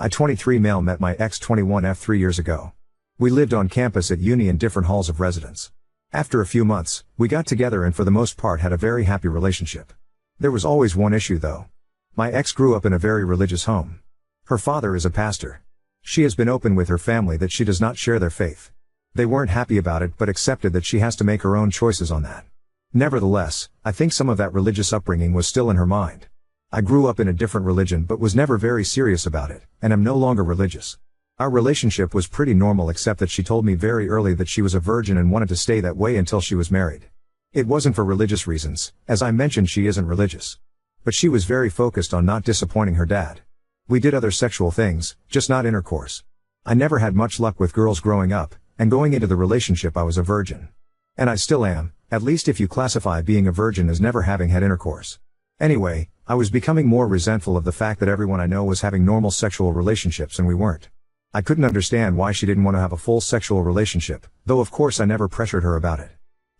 I 23 male met my ex 21F 3 years ago. We lived on campus at uni in different halls of residence. After a few months, we got together and for the most part had a very happy relationship. There was always one issue though. My ex grew up in a very religious home. Her father is a pastor. She has been open with her family that she does not share their faith. They weren't happy about it but accepted that she has to make her own choices on that. Nevertheless, I think some of that religious upbringing was still in her mind. I grew up in a different religion but was never very serious about it, and am no longer religious. Our relationship was pretty normal except that she told me very early that she was a virgin and wanted to stay that way until she was married. It wasn't for religious reasons, as I mentioned she isn't religious. But she was very focused on not disappointing her dad. We did other sexual things, just not intercourse. I never had much luck with girls growing up, and going into the relationship I was a virgin. And I still am, at least if you classify being a virgin as never having had intercourse. Anyway, I was becoming more resentful of the fact that everyone I know was having normal sexual relationships and we weren't. I couldn't understand why she didn't want to have a full sexual relationship, though of course I never pressured her about it.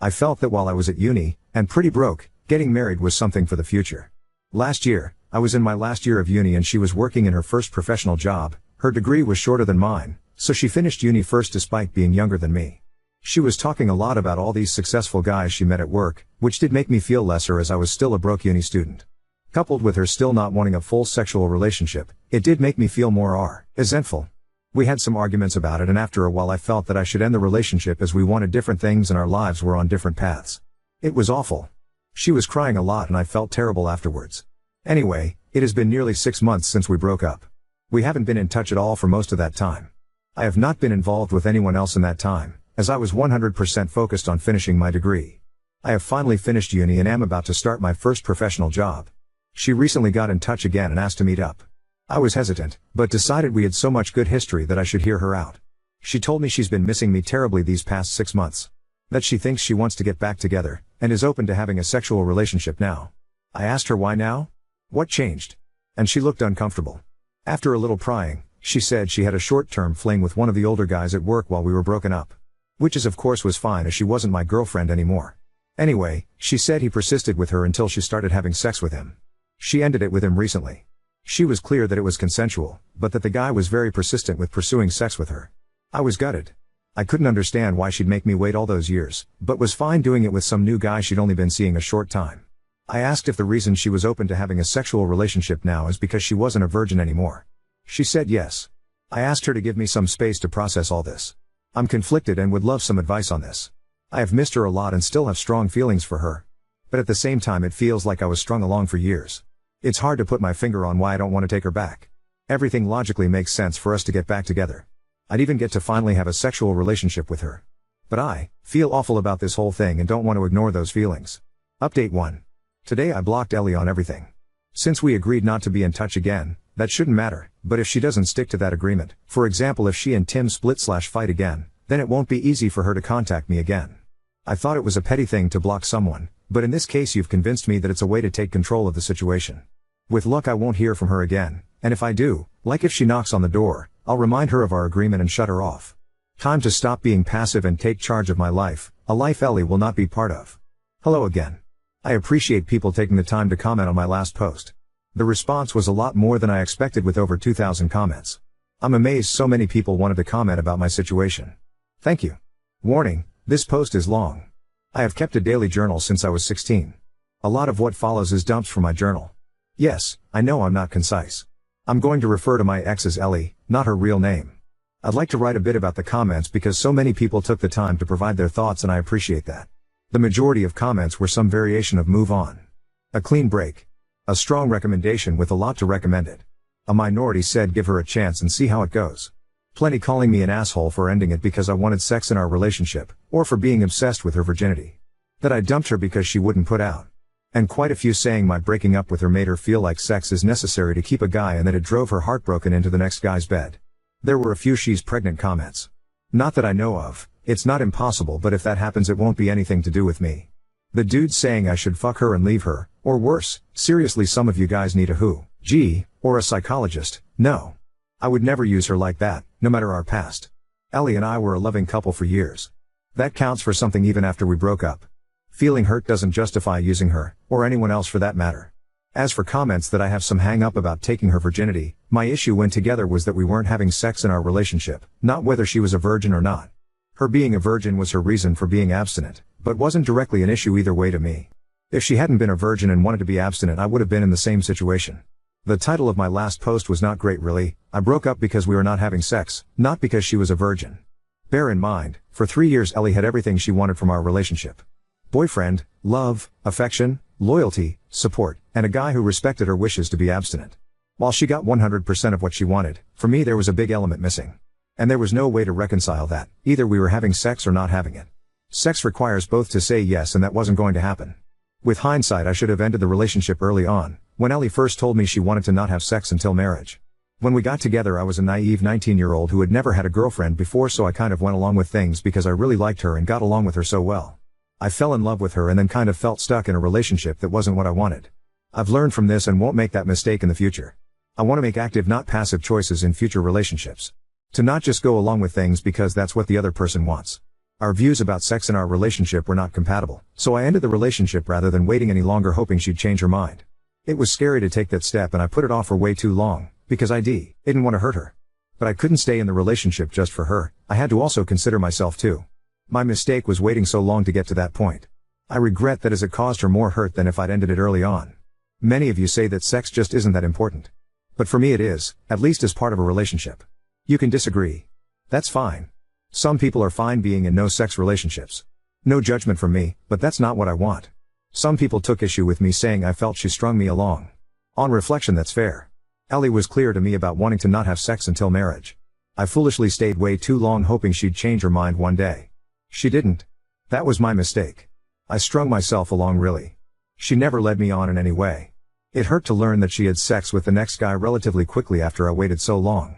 I felt that while I was at uni, and pretty broke, getting married was something for the future. Last year, I was in my last year of uni and she was working in her first professional job. Her degree was shorter than mine, so she finished uni first despite being younger than me. She was talking a lot about all these successful guys she met at work, which did make me feel lesser as I was still a broke uni student. Coupled with her still not wanting a full sexual relationship, it did make me feel more resentful. We had some arguments about it and after a while I felt that I should end the relationship as we wanted different things and our lives were on different paths. It was awful. She was crying a lot and I felt terrible afterwards. Anyway, it has been nearly 6 months since we broke up. We haven't been in touch at all for most of that time. I have not been involved with anyone else in that time, as I was 100% focused on finishing my degree. I have finally finished uni and am about to start my first professional job. She recently got in touch again and asked to meet up. I was hesitant, but decided we had so much good history that I should hear her out. She told me she's been missing me terribly these past 6 months. That she thinks she wants to get back together, and is open to having a sexual relationship now. I asked her why now? What changed? And she looked uncomfortable. After a little prying, she said she had a short-term fling with one of the older guys at work while we were broken up. Which of course was fine as she wasn't my girlfriend anymore. Anyway, she said he persisted with her until she started having sex with him. She ended it with him recently. She was clear that it was consensual, but that the guy was very persistent with pursuing sex with her. I was gutted. I couldn't understand why she'd make me wait all those years, but was fine doing it with some new guy she'd only been seeing a short time. I asked if the reason she was open to having a sexual relationship now is because she wasn't a virgin anymore. She said yes. I asked her to give me some space to process all this. I'm conflicted and would love some advice on this. I have missed her a lot and still have strong feelings for her. But at the same time it feels like I was strung along for years. It's hard to put my finger on why I don't want to take her back. Everything logically makes sense for us to get back together. I'd even get to finally have a sexual relationship with her. But I feel awful about this whole thing and don't want to ignore those feelings. Update 1. Today I blocked Ellie on everything. Since we agreed not to be in touch again, that shouldn't matter, but if she doesn't stick to that agreement, for example if she and Tim split/fight again, then it won't be easy for her to contact me again. I thought it was a petty thing to block someone, but in this case you've convinced me that it's a way to take control of the situation. With luck I won't hear from her again, and if I do, like if she knocks on the door, I'll remind her of our agreement and shut her off. Time to stop being passive and take charge of my life, a life Ellie will not be part of. Hello again. I appreciate people taking the time to comment on my last post. The response was a lot more than I expected with over 2,000 comments. I'm amazed so many people wanted to comment about my situation. Thank you. Warning, this post is long. I have kept a daily journal since I was 16. A lot of what follows is dumps from my journal. Yes, I know I'm not concise. I'm going to refer to my ex as Ellie, not her real name. I'd like to write a bit about the comments because so many people took the time to provide their thoughts and I appreciate that. The majority of comments were some variation of move on. A clean break. A strong recommendation with a lot to recommend it. A minority said give her a chance and see how it goes. Plenty calling me an asshole for ending it because I wanted sex in our relationship, or for being obsessed with her virginity. That I dumped her because she wouldn't put out. And quite a few saying my breaking up with her made her feel like sex is necessary to keep a guy and that it drove her heartbroken into the next guy's bed. There were a few she's pregnant comments. Not that I know of, it's not impossible but if that happens it won't be anything to do with me. The dude saying I should fuck her and leave her, or worse, seriously some of you guys need a who, gee, or a psychologist, no. I would never use her like that, no matter our past. Ellie and I were a loving couple for years. That counts for something even after we broke up. Feeling hurt doesn't justify using her, or anyone else for that matter. As for comments that I have some hang up about taking her virginity, my issue when together was that we weren't having sex in our relationship, not whether she was a virgin or not. Her being a virgin was her reason for being abstinent, but wasn't directly an issue either way to me. If she hadn't been a virgin and wanted to be abstinent, I would have been in the same situation. The title of my last post was not great really. I broke up because we were not having sex, not because she was a virgin. Bear in mind, for 3 years Ellie had everything she wanted from our relationship. Boyfriend, love, affection, loyalty, support, and a guy who respected her wishes to be abstinent. While she got 100% of what she wanted, for me there was a big element missing. And there was no way to reconcile that, either we were having sex or not having it. Sex requires both to say yes, and that wasn't going to happen. With hindsight, I should have ended the relationship early on, when Ellie first told me she wanted to not have sex until marriage. When we got together I was a naive 19-year-old who had never had a girlfriend before, so I kind of went along with things because I really liked her and got along with her so well. I fell in love with her and then kind of felt stuck in a relationship that wasn't what I wanted. I've learned from this and won't make that mistake in the future. I want to make active, not passive choices in future relationships. To not just go along with things because that's what the other person wants. Our views about sex in our relationship were not compatible, so I ended the relationship rather than waiting any longer hoping she'd change her mind. It was scary to take that step and I put it off for way too long, because I didn't want to hurt her. But I couldn't stay in the relationship just for her, I had to also consider myself too. My mistake was waiting so long to get to that point. I regret that as it caused her more hurt than if I'd ended it early on. Many of you say that sex just isn't that important. But for me it is, at least as part of a relationship. You can disagree. That's fine. Some people are fine being in no sex relationships. No judgment from me, but that's not what I want. Some people took issue with me saying I felt she strung me along. On reflection, that's fair. Ellie was clear to me about wanting to not have sex until marriage. I foolishly stayed way too long hoping she'd change her mind one day. She didn't. That was my mistake. I strung myself along really. She never led me on in any way. It hurt to learn that she had sex with the next guy relatively quickly after I waited so long.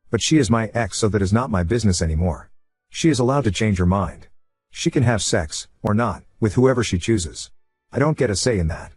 But she is my ex, so that is not my business anymore. She is allowed to change her mind. She can have sex, or not, with whoever she chooses. I don't get a say in that.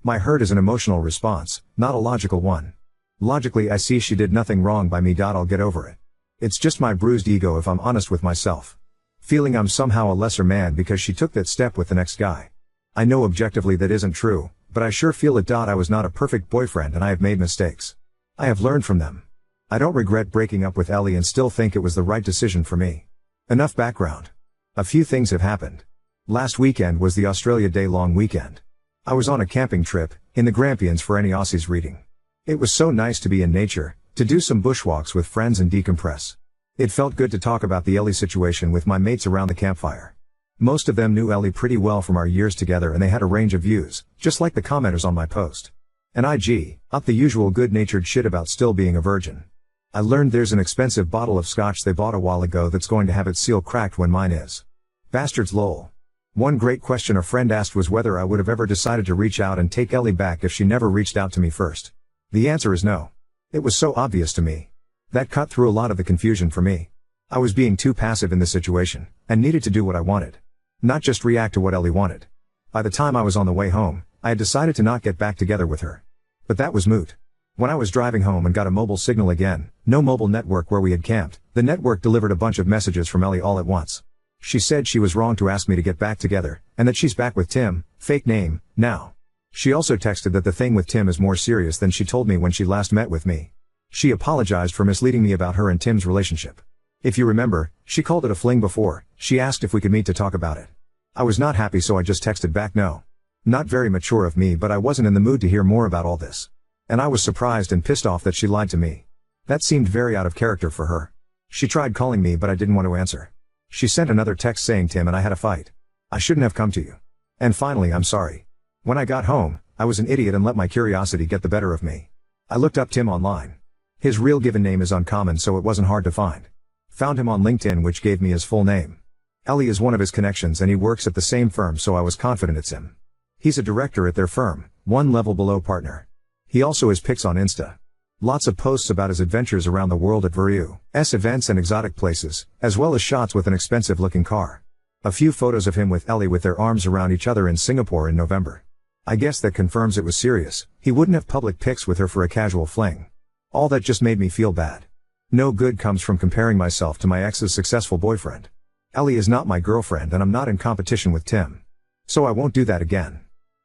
My hurt is an emotional response, not a logical one. Logically I see she did nothing wrong by me. I'll get over it. It's just my bruised ego if I'm honest with myself. Feeling I'm somehow a lesser man because she took that step with the next guy. I know objectively that isn't true, but I sure feel it. I was not a perfect boyfriend and I have made mistakes. I have learned from them. I don't regret breaking up with Ellie and still think it was the right decision for me. Enough background. A few things have happened. Last weekend was the Australia Day long weekend. I was on a camping trip, in the Grampians for any Aussies reading. It was so nice to be in nature, to do some bushwalks with friends and decompress. It felt good to talk about the Ellie situation with my mates around the campfire. Most of them knew Ellie pretty well from our years together and they had a range of views, just like the commenters on my post. And up the usual good-natured shit about still being a virgin. I learned there's an expensive bottle of scotch they bought a while ago that's going to have its seal cracked when mine is. Bastards lol. One great question a friend asked was whether I would have ever decided to reach out and take Ellie back if she never reached out to me first. The answer is no. It was so obvious to me. That cut through a lot of the confusion for me. I was being too passive in this situation, and needed to do what I wanted. Not just react to what Ellie wanted. By the time I was on the way home, I had decided to not get back together with her. But that was moot. When I was driving home and got a mobile signal again, no mobile network where we had camped, the network delivered a bunch of messages from Ellie all at once. She said she was wrong to ask me to get back together, and that she's back with Tim, fake name, now. She also texted that the thing with Tim is more serious than she told me when she last met with me. She apologized for misleading me about her and Tim's relationship. If you remember, she called it a fling before. She asked if we could meet to talk about it. I was not happy, so I just texted back no. Not very mature of me, but I wasn't in the mood to hear more about all this. And I was surprised and pissed off that she lied to me. That seemed very out of character for her. She tried calling me but I didn't want to answer. She sent another text saying Tim and I had a fight. I shouldn't have come to you. And finally, I'm sorry. When I got home, I was an idiot and let my curiosity get the better of me. I looked up Tim online. His real given name is uncommon, so it wasn't hard to find. Found him on LinkedIn, which gave me his full name. Ellie is one of his connections and he works at the same firm, so I was confident it's him. He's a director at their firm, one level below partner. He also has pics on Insta. Lots of posts about his adventures around the world at various events and exotic places, as well as shots with an expensive looking car. A few photos of him with Ellie with their arms around each other in Singapore in November. I guess that confirms it was serious. He wouldn't have public pics with her for a casual fling. All that just made me feel bad. No good comes from comparing myself to my ex's successful boyfriend. Ellie is not my girlfriend and I'm not in competition with Tim. So I won't do that again.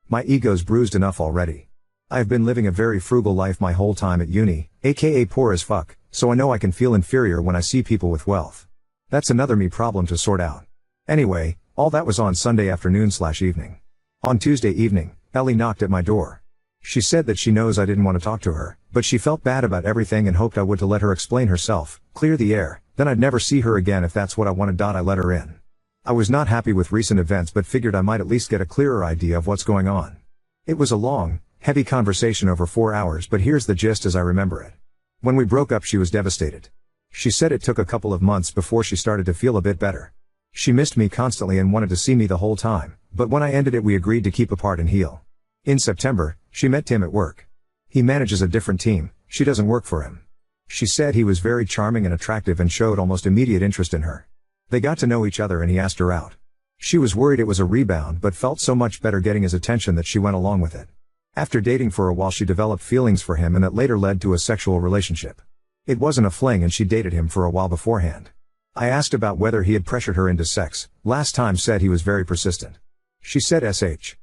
My ego's bruised enough already. I have been living a very frugal life my whole time at uni, aka poor as fuck, so I know I can feel inferior when I see people with wealth. That's another me problem to sort out. Anyway, all that was on Sunday afternoon/evening. On Tuesday evening, Ellie knocked at my door. She said that she knows I didn't want to talk to her, but she felt bad about everything and hoped I would to let her explain herself, clear the air, then I'd never see her again if that's what I wanted. I let her in. I was not happy with recent events but figured I might at least get a clearer idea of what's going on. It was a long, heavy conversation over 4 hours, but here's the gist as I remember it. When we broke up she was devastated. She said it took a couple of months before she started to feel a bit better. She missed me constantly and wanted to see me the whole time, but when I ended it we agreed to keep apart and heal. In September, she met Tim at work. He manages a different team, she doesn't work for him. She said he was very charming and attractive and showed almost immediate interest in her. They got to know each other and he asked her out. She was worried it was a rebound but felt so much better getting his attention that she went along with it. After dating for a while she developed feelings for him and that later led to a sexual relationship. It wasn't a fling and she dated him for a while beforehand. I asked about whether he had pressured her into sex, last time said he was very persistent. She said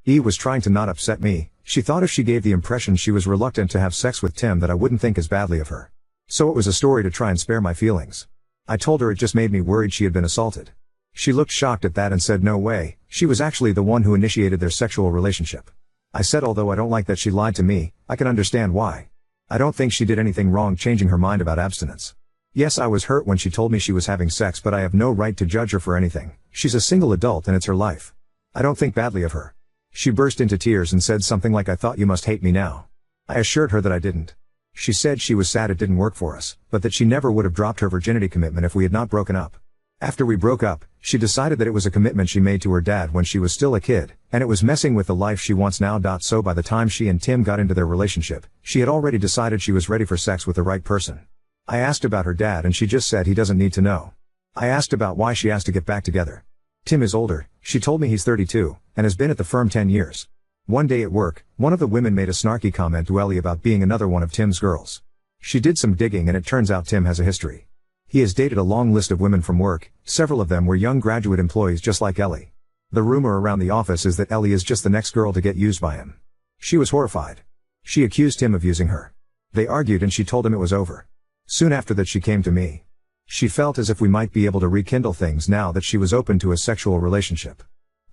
he was trying to not upset me, she thought if she gave the impression she was reluctant to have sex with Tim that I wouldn't think as badly of her. So it was a story to try and spare my feelings. I told her it just made me worried she had been assaulted. She looked shocked at that and said no way, she was actually the one who initiated their sexual relationship. I said although I don't like that she lied to me, I can understand why. I don't think she did anything wrong changing her mind about abstinence. Yes, I was hurt when she told me she was having sex but I have no right to judge her for anything, she's a single adult and it's her life. I don't think badly of her. She burst into tears and said something like I thought you must hate me now. I assured her that I didn't. She said she was sad it didn't work for us, but that she never would have dropped her virginity commitment if we had not broken up. After we broke up, she decided that it was a commitment she made to her dad when she was still a kid, and it was messing with the life she wants now. So by the time she and Tim got into their relationship, she had already decided she was ready for sex with the right person. I asked about her dad and she just said he doesn't need to know. I asked about why she asked to get back together. Tim is older, she told me he's 32, and has been at the firm 10 years. One day at work, one of the women made a snarky comment to Ellie about being another one of Tim's girls. She did some digging and it turns out Tim has a history. He has dated a long list of women from work, several of them were young graduate employees just like Ellie. The rumor around the office is that Ellie is just the next girl to get used by him. She was horrified. She accused him of using her. They argued and she told him it was over. Soon after that she came to me. She felt as if we might be able to rekindle things now that she was open to a sexual relationship.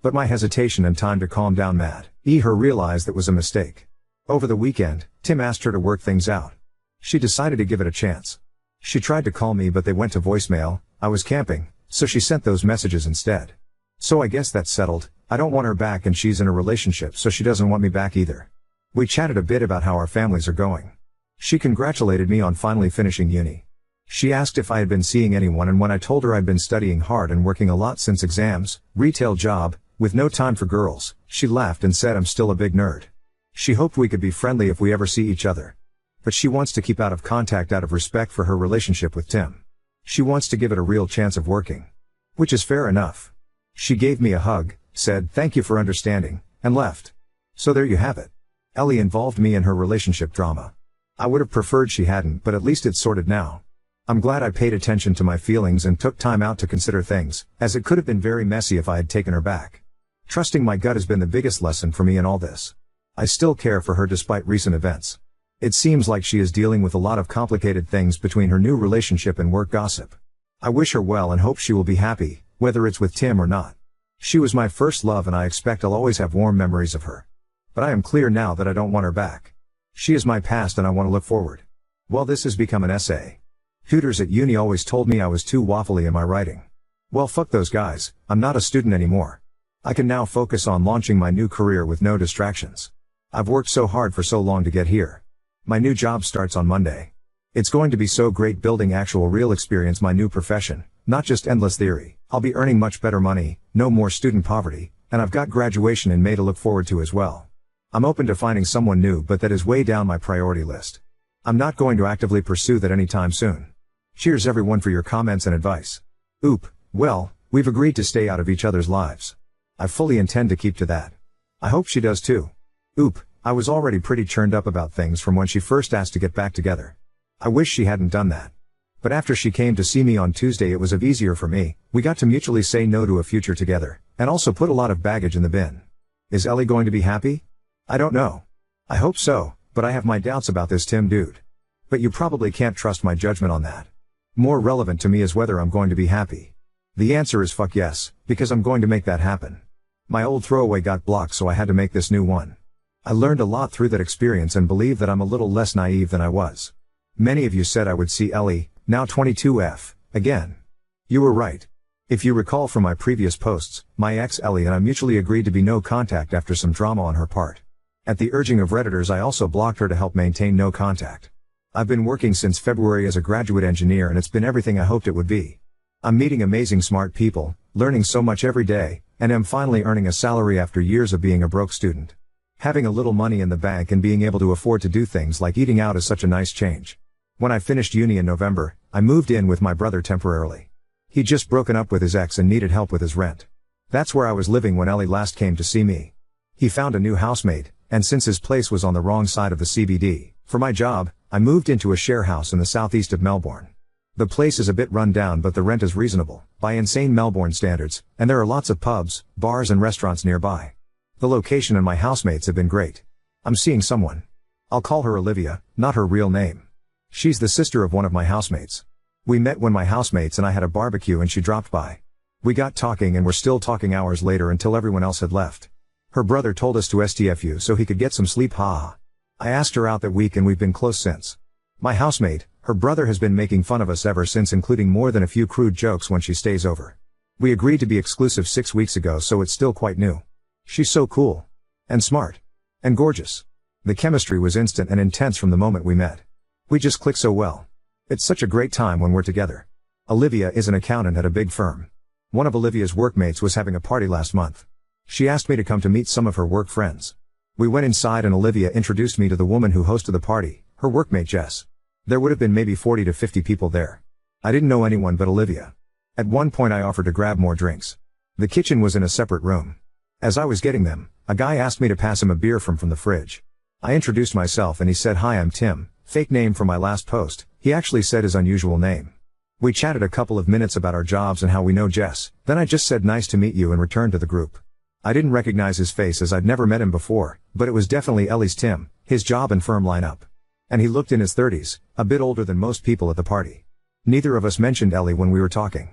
But my hesitation and time to calm down her realized that was a mistake. Over the weekend, Tim asked her to work things out. She decided to give it a chance. She tried to call me but they went to voicemail, I was camping, so she sent those messages instead. So I guess that's settled, I don't want her back and she's in a relationship so she doesn't want me back either. We chatted a bit about how our families are going. She congratulated me on finally finishing uni. She asked if I had been seeing anyone and when I told her I'd been studying hard and working a lot since exams, retail job, with no time for girls, she laughed and said I'm still a big nerd. She hoped we could be friendly if we ever see each other. But she wants to keep out of contact out of respect for her relationship with Tim. She wants to give it a real chance of working. Which is fair enough. She gave me a hug, said thank you for understanding, and left. So there you have it. Ellie involved me in her relationship drama. I would have preferred she hadn't, but at least it's sorted now. I'm glad I paid attention to my feelings and took time out to consider things, as it could have been very messy if I had taken her back. Trusting my gut has been the biggest lesson for me in all this. I still care for her despite recent events. It seems like she is dealing with a lot of complicated things between her new relationship and work gossip. I wish her well and hope she will be happy, whether it's with Tim or not. She was my first love and I expect I'll always have warm memories of her. But I am clear now that I don't want her back. She is my past and I want to look forward. Well, this has become an essay. Tutors at uni always told me I was too waffly in my writing. Well, fuck those guys, I'm not a student anymore. I can now focus on launching my new career with no distractions. I've worked so hard for so long to get here. My new job starts on Monday. It's going to be so great building actual real experience my new profession, not just endless theory. I'll be earning much better money, no more student poverty, and I've got graduation in May to look forward to as well. I'm open to finding someone new but that is way down my priority list. I'm not going to actively pursue that anytime soon. Cheers everyone for your comments and advice. Well, we've agreed to stay out of each other's lives. I fully intend to keep to that. I hope she does too. I was already pretty churned up about things from when she first asked to get back together. I wish she hadn't done that. But after she came to see me on Tuesday it was easier for me, we got to mutually say no to a future together, and also put a lot of baggage in the bin. Is Ellie going to be happy? I don't know. I hope so, But I have my doubts about this Tim dude. But you probably can't trust my judgment on that. More relevant to me is whether I'm going to be happy. The answer is fuck yes, because I'm going to make that happen. My old throwaway got blocked, so I had to make this new one. I learned a lot through that experience and believe that I'm a little less naive than I was. Many of you said I would see Ellie, now 22F, again. You were right. If you recall from my previous posts, my ex Ellie and I mutually agreed to be no contact after some drama on her part. At the urging of Redditors, I also blocked her to help maintain no contact. I've been working since February as a graduate engineer and it's been everything I hoped it would be. I'm meeting amazing smart people, learning so much every day, and am finally earning a salary after years of being a broke student. Having a little money in the bank and being able to afford to do things like eating out is such a nice change. When I finished uni in November, I moved in with my brother temporarily. He'd just broken up with his ex and needed help with his rent. That's where I was living when Ellie last came to see me. He found a new housemate, and since his place was on the wrong side of the CBD, for my job, I moved into a share house in the southeast of Melbourne. The place is a bit run down, but the rent is reasonable, by insane Melbourne standards, and there are lots of pubs, bars and restaurants nearby. The location and my housemates have been great. I'm seeing someone. I'll call her Olivia, not her real name. She's the sister of one of my housemates. We met when my housemates and I had a barbecue and she dropped by. We got talking and were still talking hours later until everyone else had left. Her brother told us to STFU so he could get some sleep, haha. I asked her out that week and we've been close since. My housemate, her brother, has been making fun of us ever since, including more than a few crude jokes when she stays over. We agreed to be exclusive 6 weeks ago, so it's still quite new. She's so cool. And smart. And gorgeous. The chemistry was instant and intense from the moment we met. We just click so well. It's such a great time when we're together. Olivia is an accountant at a big firm. One of Olivia's workmates was having a party last month. She asked me to come to meet some of her work friends. We went inside and Olivia introduced me to the woman who hosted the party, her workmate Jess. There would have been maybe 40 to 50 people there. I didn't know anyone but Olivia. At one point I offered to grab more drinks. The kitchen was in a separate room. As I was getting them, a guy asked me to pass him a beer from the fridge. I introduced myself and he said, "Hi, I'm Tim," fake name from my last post. He actually said his unusual name. We chatted a couple of minutes about our jobs and how we know Jess, then I just said nice to meet you and returned to the group. I didn't recognize his face as I'd never met him before, but it was definitely Ellie's Tim, his job and firm lineup. And he looked in his 30s, a bit older than most people at the party. Neither of us mentioned Ellie when we were talking.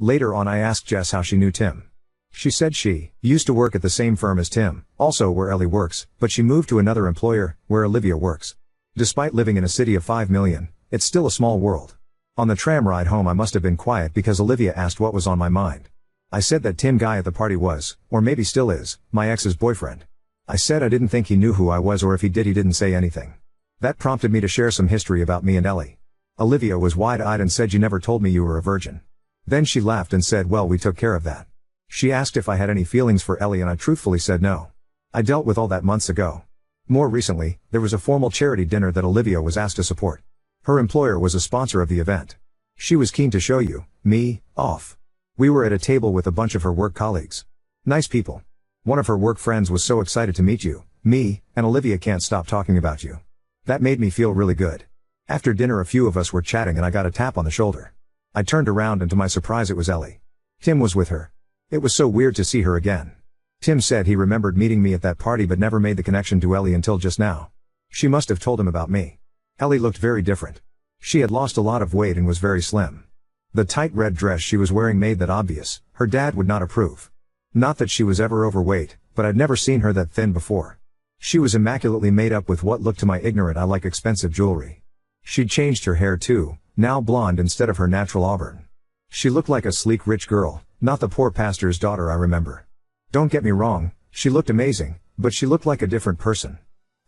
Later on I asked Jess how she knew Tim. She said she used to work at the same firm as Tim, also where Ellie works, but she moved to another employer, where Olivia works. Despite living in a city of 5 million, it's still a small world. On the tram ride home I must have been quiet because Olivia asked what was on my mind. I said that Tim guy at the party was, or maybe still is, my ex's boyfriend. I said I didn't think he knew who I was, or if he did he didn't say anything. That prompted me to share some history about me and Ellie. Olivia was wide-eyed and said, "You never told me you were a virgin." Then she laughed and said, "Well, we took care of that." She asked if I had any feelings for Ellie and I truthfully said no. I dealt with all that months ago. More recently, there was a formal charity dinner that Olivia was asked to support. Her employer was a sponsor of the event. She was keen to show me off. We were at a table with a bunch of her work colleagues. Nice people. One of her work friends was so excited to meet me, and Olivia can't stop talking about you. That made me feel really good. After dinner a few of us were chatting and I got a tap on the shoulder. I turned around and to my surprise it was Ellie. Tim was with her. It was so weird to see her again. Tim said he remembered meeting me at that party but never made the connection to Ellie until just now. She must have told him about me. Ellie looked very different. She had lost a lot of weight and was very slim. The tight red dress she was wearing made that obvious. Her dad would not approve. Not that she was ever overweight, but I'd never seen her that thin before. She was immaculately made up with what looked to my ignorant eye like expensive jewelry. She'd changed her hair too, now blonde instead of her natural auburn. She looked like a sleek rich girl, not the poor pastor's daughter I remember. Don't get me wrong, she looked amazing, but she looked like a different person.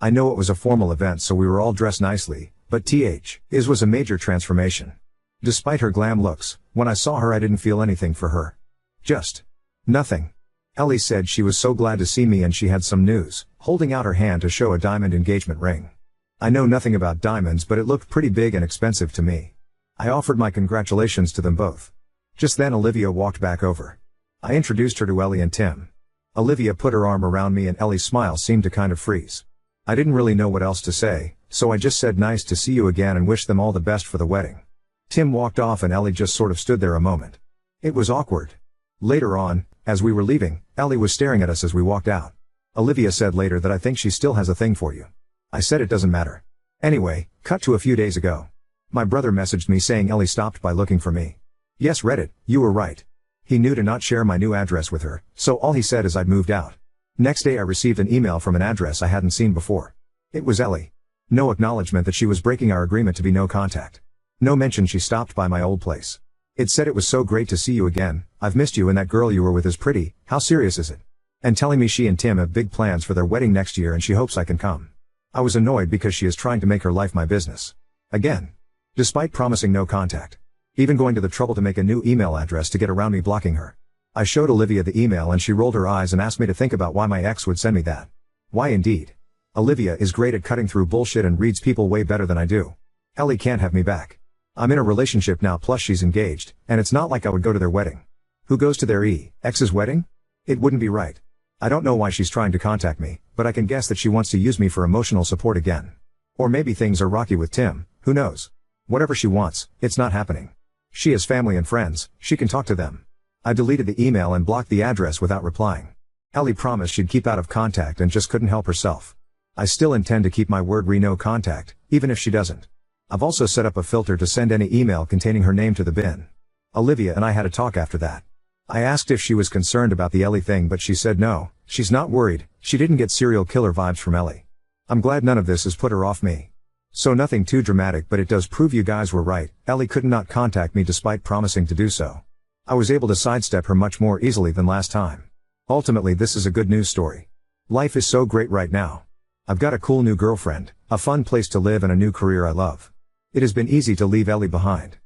I know it was a formal event so we were all dressed nicely, but his was a major transformation. Despite her glam looks, when I saw her I didn't feel anything for her. Just nothing. Ellie said she was so glad to see me and she had some news, holding out her hand to show a diamond engagement ring. I know nothing about diamonds but it looked pretty big and expensive to me. I offered my congratulations to them both. Just then Olivia walked back over. I introduced her to Ellie and Tim. Olivia put her arm around me and Ellie's smile seemed to kind of freeze. I didn't really know what else to say, so I just said nice to see you again and wished them all the best for the wedding. Tim walked off and Ellie just sort of stood there a moment. It was awkward. Later on, as we were leaving, Ellie was staring at us as we walked out. Olivia said later that I think she still has a thing for you. I said it doesn't matter. Anyway, cut to a few days ago. My brother messaged me saying Ellie stopped by looking for me. Yes, Reddit, you were right. He knew to not share my new address with her, so all he said is I'd moved out. Next day I received an email from an address I hadn't seen before. It was Ellie. No acknowledgement that she was breaking our agreement to be no contact. No mention she stopped by my old place. It said it was so great to see you again, I've missed you and that girl you were with is pretty, how serious is it? And telling me she and Tim have big plans for their wedding next year and she hopes I can come. I was annoyed because she is trying to make her life my business. Again. Despite promising no contact. Even going to the trouble to make a new email address to get around me blocking her. I showed Olivia the email and she rolled her eyes and asked me to think about why my ex would send me that. Why indeed? Olivia is great at cutting through bullshit and reads people way better than I do. Ellie can't have me back. I'm in a relationship now plus she's engaged, and it's not like I would go to their wedding. Who goes to their ex's wedding? It wouldn't be right. I don't know why she's trying to contact me, but I can guess that she wants to use me for emotional support again. Or maybe things are rocky with Tim, who knows? Whatever she wants, it's not happening. She has family and friends, she can talk to them. I deleted the email and blocked the address without replying. Ellie promised she'd keep out of contact and just couldn't help herself. I still intend to keep my word no contact, even if she doesn't. I've also set up a filter to send any email containing her name to the bin. Olivia and I had a talk after that. I asked if she was concerned about the Ellie thing but she said no, she's not worried, she didn't get serial killer vibes from Ellie. I'm glad none of this has put her off me. So nothing too dramatic but it does prove you guys were right, Ellie could not contact me despite promising to do so. I was able to sidestep her much more easily than last time. Ultimately this is a good news story. Life is so great right now. I've got a cool new girlfriend, a fun place to live and a new career I love. It has been easy to leave Ellie behind.